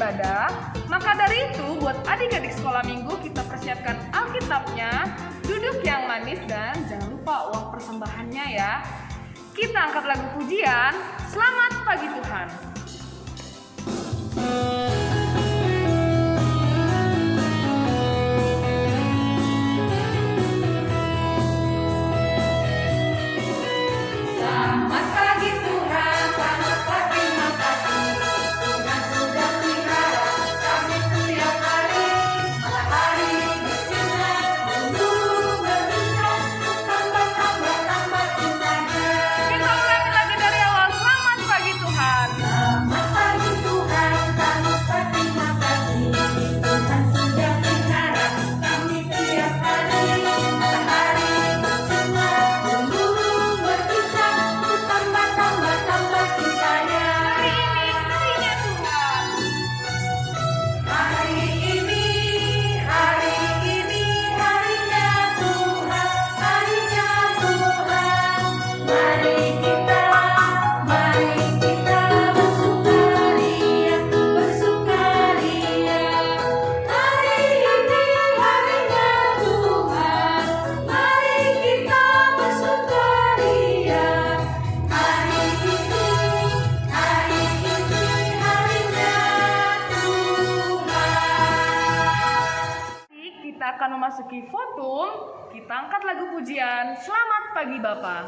ibadah. Maka dari itu, buat adik-adik sekolah minggu, kita persiapkan Alkitabnya, duduk yang manis, dan jangan lupa uang persembahannya ya. Kita angkat lagu pujian, Selamat Pagi Tuhan. Kita akan memasuki fotum. Kita angkat lagu pujian, Selamat Pagi Bapa.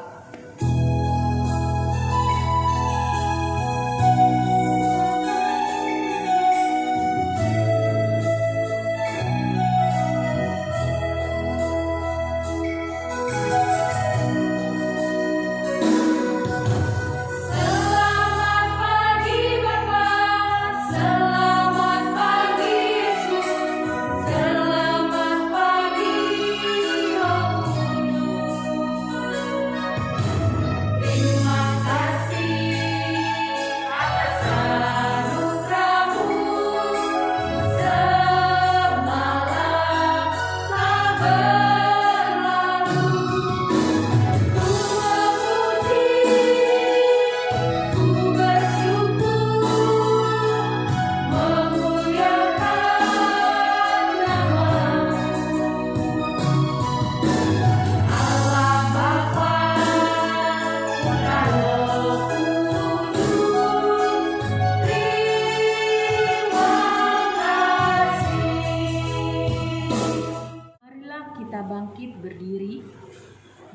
Kita bangkit berdiri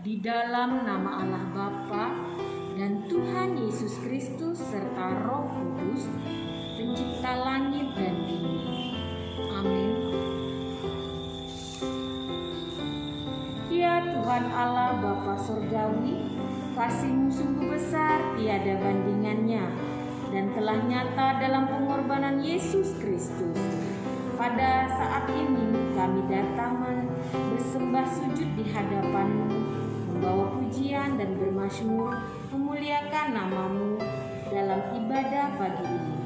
di dalam nama Allah Bapa dan Tuhan Yesus Kristus serta Roh Kudus, pencipta langit dan bumi. Amin. Ya Tuhan Allah Bapa Surgawi, kasih-Mu sungguh besar tiada bandingannya dan telah nyata dalam pengorbanan Yesus Kristus. Pada saat ini kami datang bersembah sujud di hadapan-Mu, membawa pujian dan bermazmur, memuliakan nama-Mu dalam ibadah pagi ini.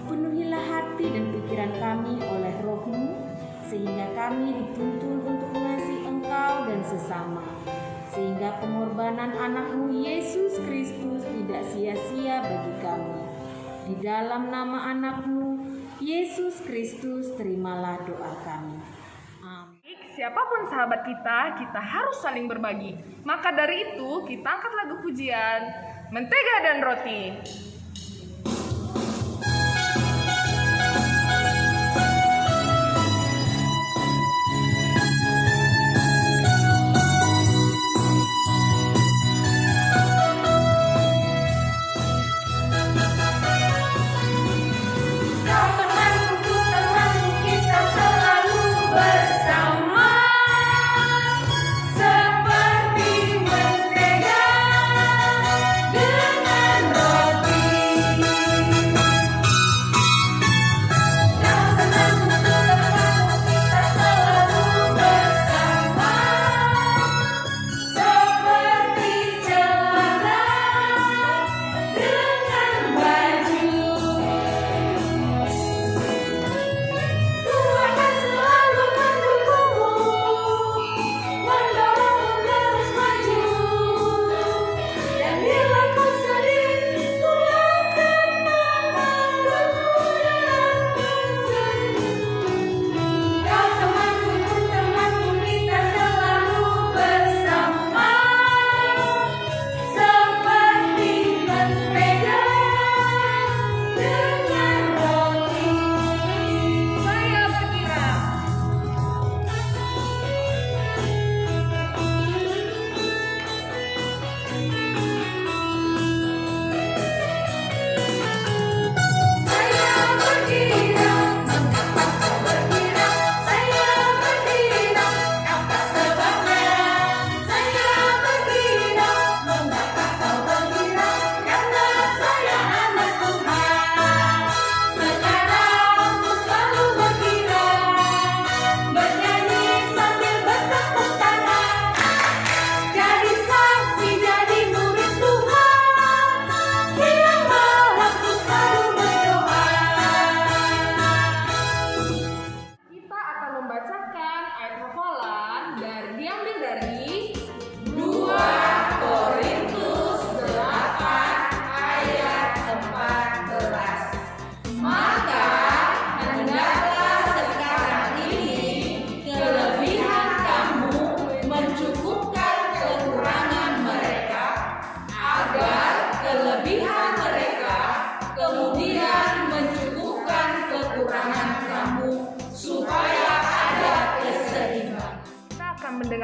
Penuhilah hati dan pikiran kami oleh Roh-Mu, sehingga kami dituntun untuk mengasihi Engkau dan sesama, sehingga pengorbanan anak-Mu Yesus Kristus tidak sia-sia bagi kami. Di dalam nama anak-Mu Yesus Kristus, terimalah doa kami. Amin. Siapapun sahabat kita harus saling berbagi. Maka dari itu, kita angkat lagu pujian, Mentega dan Roti. Seperti mentega dengan roti.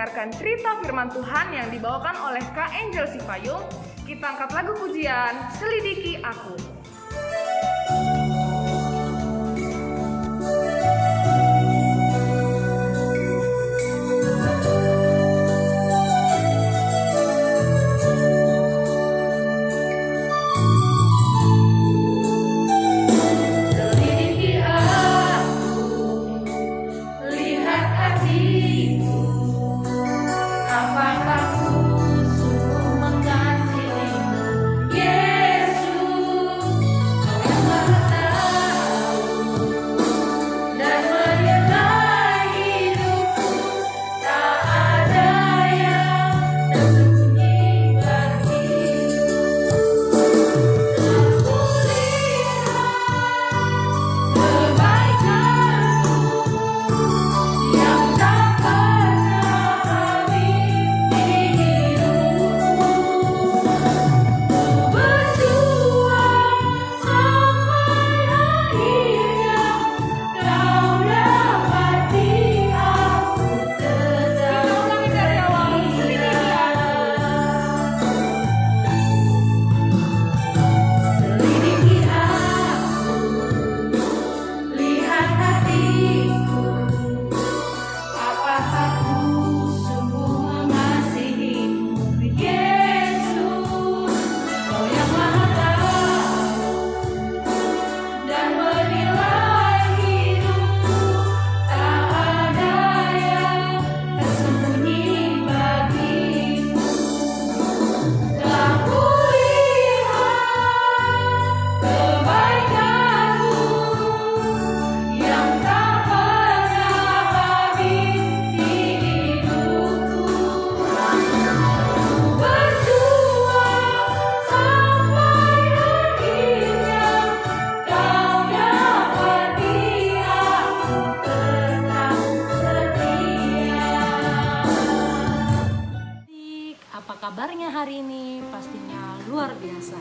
mendengarkan cerita firman Tuhan yang dibawakan oleh Kak Angel Sipayung. Kita angkat lagu pujian, Selidiki Aku. Kabarnya hari ini pastinya luar biasa.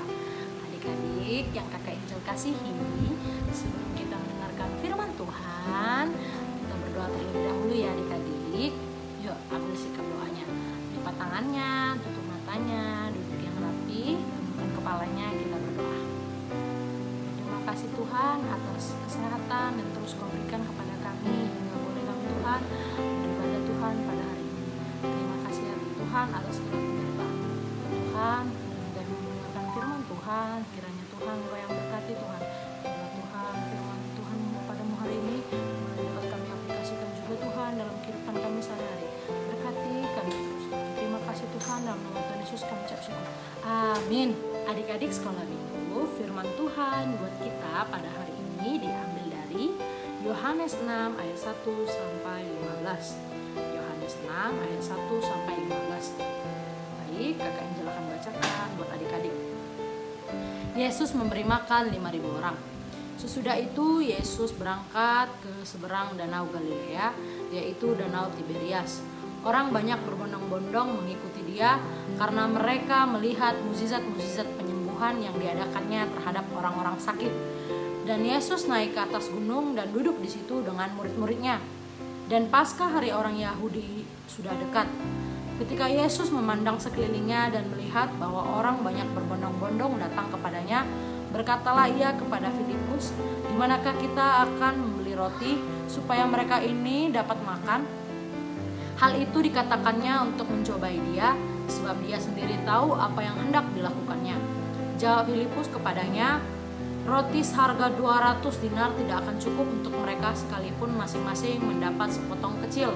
Adik-adik yang kakak Angel kasihi, sebelum kita mendengarkan firman Tuhan, kita berdoa terlebih dahulu ya adik-adik. Yuk, ambil sikap doanya. Lipat tangannya, tutup matanya, duduk yang rapi, tundukkan kepalanya, kita berdoa. Terima kasih Tuhan atas kesehatan dan terus Kau berikan kepada kami hingga boleh kami Tuhan beribadah Tuhan pada hari ini. Terima kasih ya Tuhan atas segala penyertaan Tuhan dan mendengarkan firman Tuhan. Kiranya Tuhan Kau yang berkati Tuhan. Kiranya Tuhan firman Tuhan padamu hari ini boleh dapat kami aplikasikan juga Tuhan dalam kehidupan kami sehari-hari. Berkati kami terus. Terima kasih Tuhan, dalam nama Tuhan Yesus kami ucap syukur. Amin. Adik-adik sekolah minggu, firman Tuhan buat kita pada hari ini diambil dari Yohanes 6 ayat 1 sampai 15. Yohanes 6 ayat 1 sampai 15. Baik, kakak Angel akan bacakan buat adik-adik. Yesus memberi makan 5.000 orang. Sesudah itu Yesus berangkat ke seberang danau Galilea, yaitu danau Tiberias. Orang banyak berbondong-bondong mengikuti dia karena mereka melihat mukjizat-mukjizat penyembuhan yang diadakannya terhadap orang-orang sakit. Dan Yesus naik ke atas gunung dan duduk di situ dengan murid-muridnya. Dan Paskah hari orang Yahudi sudah dekat. Ketika Yesus memandang sekelilingnya dan melihat bahwa orang banyak berbondong-bondong datang kepadanya, berkatalah ia kepada Filipus, "Di manakah kita akan membeli roti supaya mereka ini dapat makan?" Hal itu dikatakannya untuk mencobai dia, sebab dia sendiri tahu apa yang hendak dilakukannya. Jawab Filipus kepadanya, "Roti seharga 200 dinar tidak akan cukup untuk mereka sekalipun masing-masing mendapat sepotong kecil."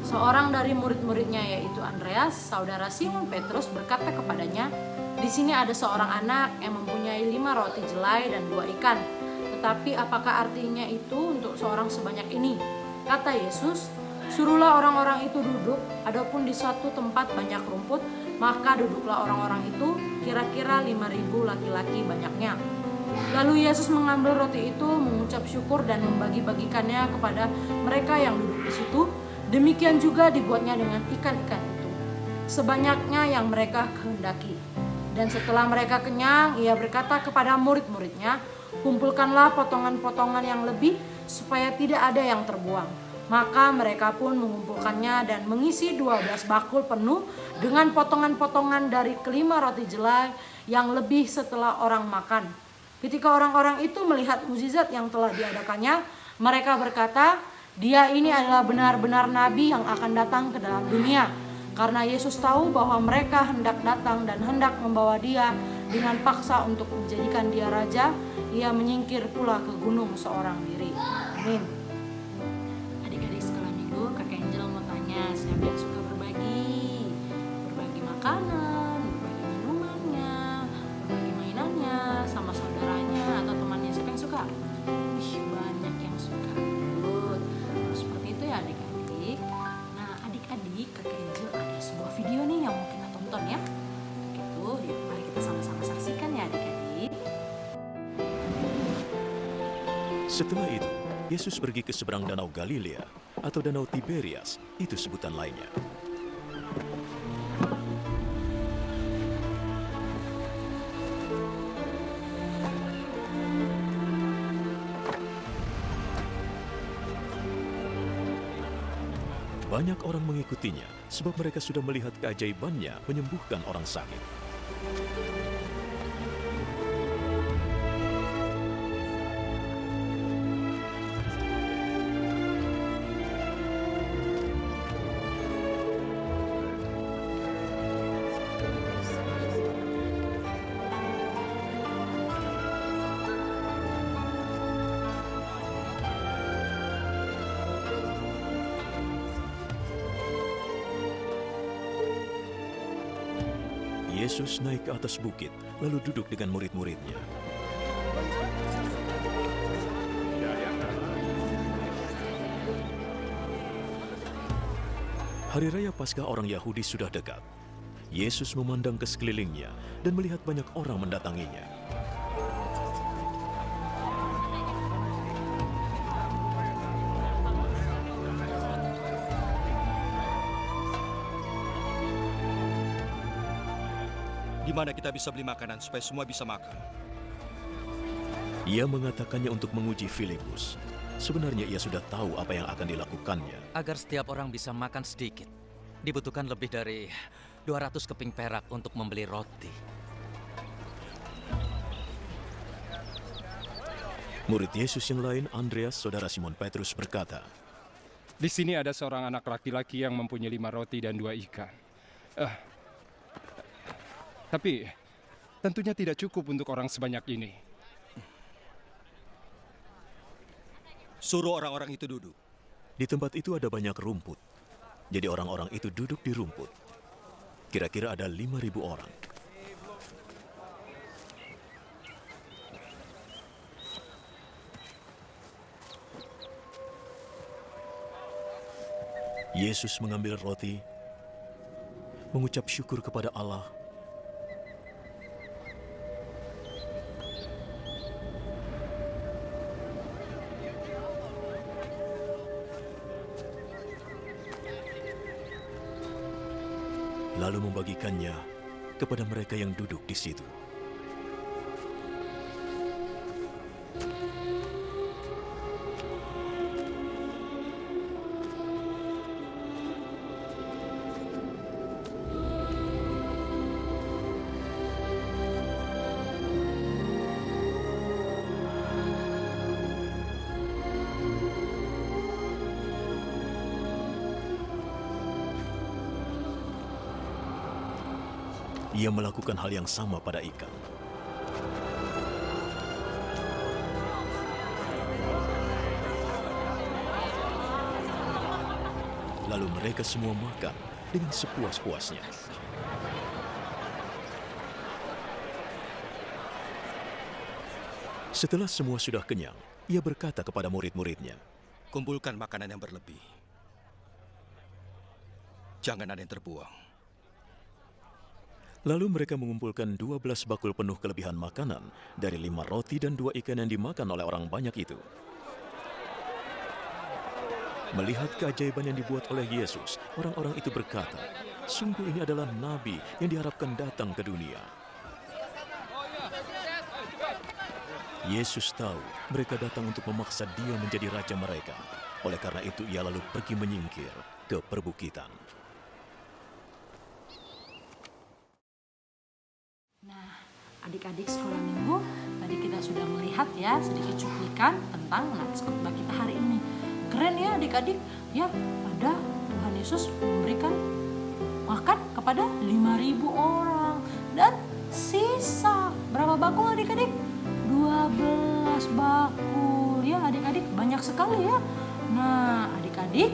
Seorang dari murid-muridnya yaitu Andreas, saudara Simon Petrus, berkata kepadanya, "Di sini ada seorang anak yang mempunyai 5 roti jelai dan 2 ikan. Tetapi apakah artinya itu untuk seorang sebanyak ini?" Kata Yesus, "Suruhlah orang-orang itu duduk, adapun di suatu tempat banyak rumput, maka duduklah orang-orang itu, kira-kira 5.000 laki-laki banyaknya." Lalu Yesus mengambil roti itu, mengucap syukur dan membagi-bagikannya kepada mereka yang duduk di situ. Demikian juga dibuatnya dengan ikan-ikan itu, sebanyaknya yang mereka kehendaki. Dan setelah mereka kenyang, ia berkata kepada murid-muridnya, "Kumpulkanlah potongan-potongan yang lebih, supaya tidak ada yang terbuang." Maka mereka pun mengumpulkannya dan mengisi 12 bakul penuh dengan potongan-potongan dari kelima roti jelai yang lebih setelah orang makan. Ketika orang-orang itu melihat mukjizat yang telah diadakannya, mereka berkata, "Dia ini adalah benar-benar nabi yang akan datang ke dalam dunia." Karena Yesus tahu bahwa mereka hendak datang dan hendak membawa dia dengan paksa untuk menjadikan dia raja, ia menyingkir pula ke gunung seorang diri. Amin. Adik-adik sekolah minggu, Kakak Angel mau tanya, siapa yang suka berbagi? Berbagi makanan, berbagi minumannya, berbagi mainannya sama saudaranya atau temannya, siapa yang suka? Banyak yang suka. Good. Seperti itu ya adik-adik. Nah, adik-adik, Kakak Angel ada sebuah video nih yang mau kita tonton ya. Gitu, yuk mari kita sama-sama saksikan ya adik-adik. Setelah itu, Yesus pergi ke seberang danau Galilea atau danau Tiberias, itu sebutan lainnya. Banyak orang mengikutinya sebab mereka sudah melihat keajaibannya menyembuhkan orang sakit. Yesus naik ke atas bukit, lalu duduk dengan murid-muridnya. Hari Raya Paskah orang Yahudi sudah dekat. Yesus memandang ke sekelilingnya dan melihat banyak orang mendatanginya. Di mana kita bisa beli makanan supaya semua bisa makan? Ia mengatakannya untuk menguji Filipus. Sebenarnya ia sudah tahu apa yang akan dilakukannya. Agar setiap orang bisa makan sedikit, dibutuhkan lebih dari 200 keping perak untuk membeli roti. Murid Yesus yang lain, Andreas, saudara Simon Petrus, berkata, "Di sini ada seorang anak laki-laki yang mempunyai 5 roti dan 2 ikan. Tapi tentunya tidak cukup untuk orang sebanyak ini." Suruh orang-orang itu duduk. di tempat itu ada banyak rumput. Jadi orang-orang itu duduk di rumput. Kira-kira ada 5.000 orang. Yesus mengambil roti, mengucap syukur kepada Allah, lalu membagikannya kepada mereka yang duduk di situ. Ia melakukan hal yang sama pada ikan. Lalu mereka semua makan dengan sepuas-puasnya. Setelah semua sudah kenyang, ia berkata kepada murid-muridnya, Kumpulkan makanan yang berlebih. Jangan ada yang terbuang. Lalu mereka mengumpulkan 12 bakul penuh kelebihan makanan dari 5 roti dan 2 ikan yang dimakan oleh orang banyak itu. Melihat keajaiban yang dibuat oleh Yesus, orang-orang itu berkata, sungguh ini adalah nabi yang diharapkan datang ke dunia. Yesus tahu mereka datang untuk memaksa dia menjadi raja mereka. Oleh karena itu ia lalu pergi menyingkir ke perbukitan. Nah, adik-adik sekolah minggu, tadi kita sudah melihat ya sedikit cuplikan tentang nats khotbah kita hari ini. Keren ya adik-adik, ya ada Tuhan Yesus memberikan makan kepada 5.000 orang dan sisa berapa bakul adik-adik? 12 bakul ya adik-adik, banyak sekali ya. Nah adik-adik,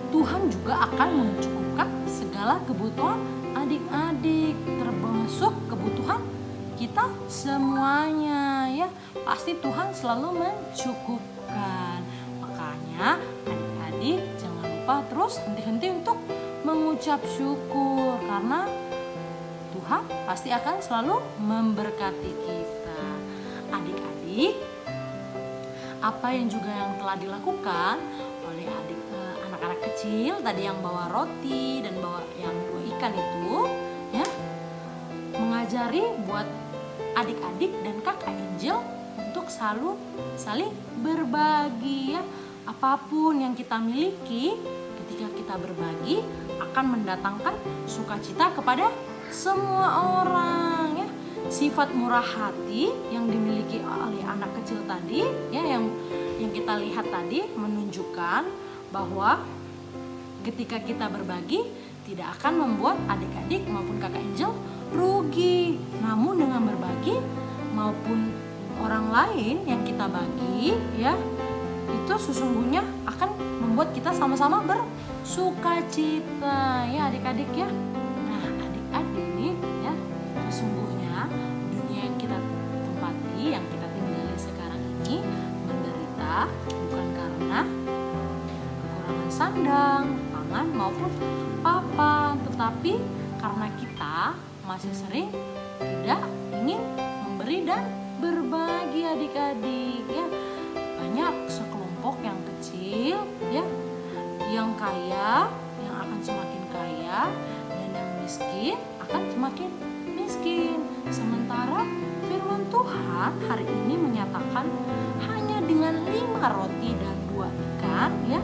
Tuhan juga akan mencukupkan segala kebutuhan adik-adik, termasuk kebutuhan kita semuanya ya. Pasti Tuhan selalu mencukupkan. Makanya adik-adik jangan lupa terus henti-henti untuk mengucap syukur, karena Tuhan pasti akan selalu memberkati kita. Adik-adik, apa yang juga yang telah dilakukan oleh anak-anak kecil tadi yang bawa roti dan bawa yang 2 ikan itu ya, mengajari buat adik-adik dan kakak Angel untuk selalu saling berbagi ya. Apapun yang kita miliki, ketika kita berbagi akan mendatangkan sukacita kepada semua orang ya. Sifat murah hati yang dimiliki oleh anak kecil tadi ya, yang kita lihat tadi menunjukkan bahwa ketika kita berbagi tidak akan membuat adik-adik maupun kakak Angel rugi. Namun dengan berbagi maupun orang lain yang kita bagi ya, itu sesungguhnya akan membuat kita sama-sama bersukacita ya adik-adik ya. Nah adik-adik ya, sesungguhnya dunia yang kita tempati, yang kita tinggali sekarang ini menderita bukan karena kekurangan sandang, pangan maupun papan, tetapi karena kita masih sering tidak ingin memberi dan berbagi adik-adik ya. Banyak sekelompok yang kecil ya, yang kaya yang akan semakin kaya dan yang miskin akan semakin miskin. Sementara firman Tuhan hari ini menyatakan hanya dengan 5 roti dan 2 ikan ya.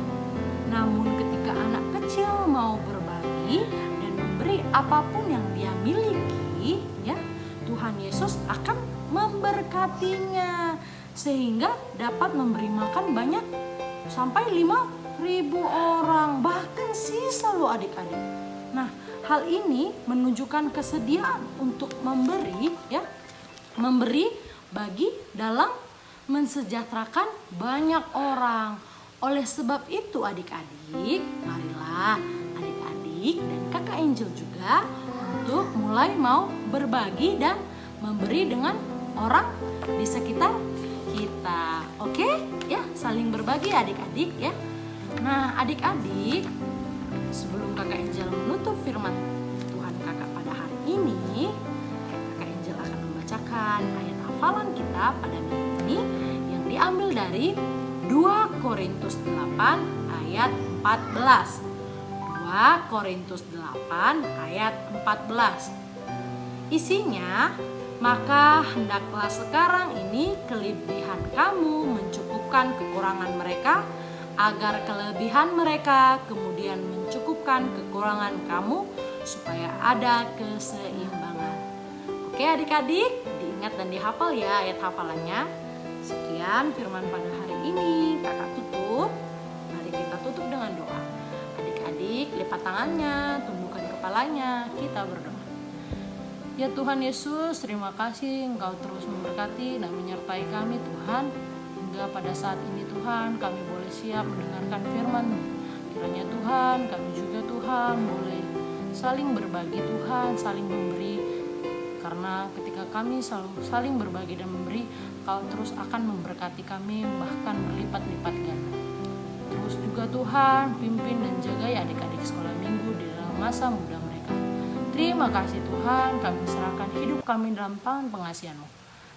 Namun ketika anak kecil mau berbagi dan memberi apapun yang dia miliki ya, Tuhan Yesus akan memberkatinya sehingga dapat memberi makan banyak sampai 5.000 orang, bahkan sisa loh adik-adik. Nah, hal ini menunjukkan kesediaan untuk memberi ya, memberi bagi dalam mensejahterakan banyak orang. Oleh sebab itu adik-adik, marilah adik-adik dan kakak Angel juga untuk mulai mau berbagi dan memberi dengan orang di sekitar kita. Oke? Ya, saling berbagi adik-adik ya. Nah, adik-adik, sebelum kakak Angel menutup firman Tuhan kakak pada hari ini, kakak Angel akan membacakan ayat hafalan kita pada minggu ini yang diambil dari 2 Korintus 8 ayat 14. 2 Korintus 8 ayat 14. Isinya, maka hendaklah sekarang ini kelebihan kamu mencukupkan kekurangan mereka, agar kelebihan mereka kemudian mencukupkan kekurangan kamu, supaya ada keseimbangan. Oke adik-adik, diingat dan dihafal ya ayat hafalannya. Sekian firman pada hari ini, kakak tutup. Mari kita tutup dengan doa. Adik-adik lipat tangannya, tundukkan kepalanya, kita berdoa. Ya Tuhan Yesus, terima kasih Engkau terus memberkati dan menyertai kami Tuhan. Hingga pada saat ini Tuhan, kami boleh siap mendengarkan firman-Mu. Kiranya Tuhan, kami juga Tuhan boleh saling berbagi Tuhan, saling memberi. Karena ketika kami selalu saling berbagi dan memberi, Kau terus akan memberkati kami, bahkan berlipat-lipat ganda. Terus juga Tuhan, pimpin dan jagai adik-adik sekolah minggu di dalam masa muda mereka. Terima kasih Tuhan, kami serahkan hidup kami dalam tangan pengasihan-Mu.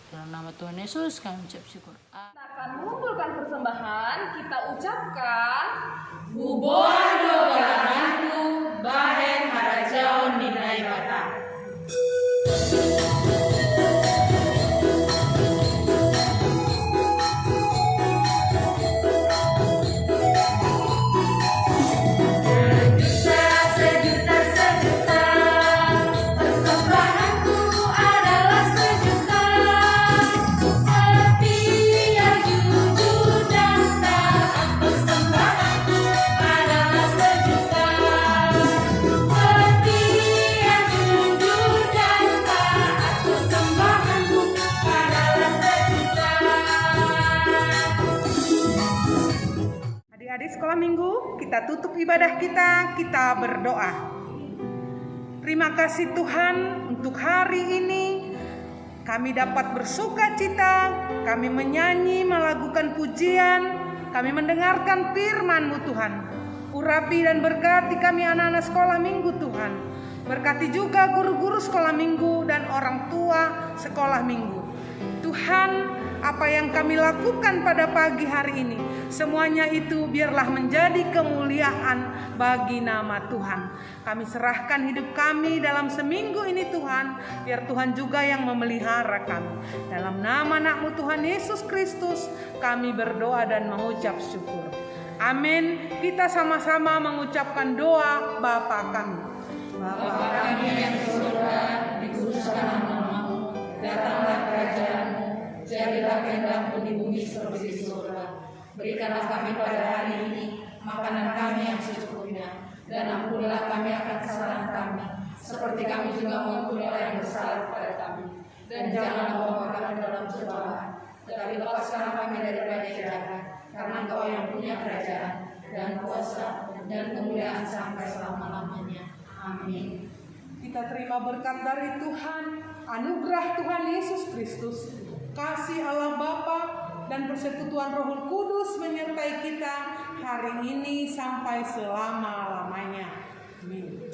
Dalam nama Tuhan Yesus kami ucap syukur. Kita akan mengumpulkan persembahan, kita ucapkan Bubondo Balarantu Bahen Harajao Nidai Bata. Adik-adik sekolah minggu, kita tutup ibadah kita berdoa. Terima kasih Tuhan untuk hari ini. Kami dapat bersuka cita, kami menyanyi, melakukan pujian, kami mendengarkan firman-Mu Tuhan. Urapi dan berkati kami anak-anak sekolah minggu Tuhan. Berkati juga guru-guru sekolah minggu dan orang tua sekolah minggu. Tuhan, apa yang kami lakukan pada pagi hari ini, semuanya itu biarlah menjadi kemuliaan bagi nama Tuhan. Kami serahkan hidup kami dalam seminggu ini Tuhan, biar Tuhan juga yang memelihara kami. Dalam nama anak-Mu Tuhan Yesus Kristus, kami berdoa dan mengucap syukur. Amin. Kita sama-sama mengucapkan doa Bapa kami. Bapa kami yang di surga, dikuduskan nama-Mu, datanglah kerajaan-Mu, jadilah kehendak-Mu di bumi seperti di surga. Berikanlah kami pada hari ini makanan kami yang secukupnya, dan ampunilah kami akan kesalahan kami, seperti kami juga mengampuni orang yang bersalah kepada kami. Dan janganlah bawa kami dalam cobaan, tetapi lepaskanlah kami daripada jahat, karena Engkau yang punya kerajaan dan kuasa dan kemuliaan sampai selama-lamanya. Amin. Kita terima berkat dari Tuhan, anugerah Tuhan Yesus Kristus, kasih Allah Bapa dan persekutuan Roh Kudus menyertai kita hari ini sampai selama-lamanya. Amin.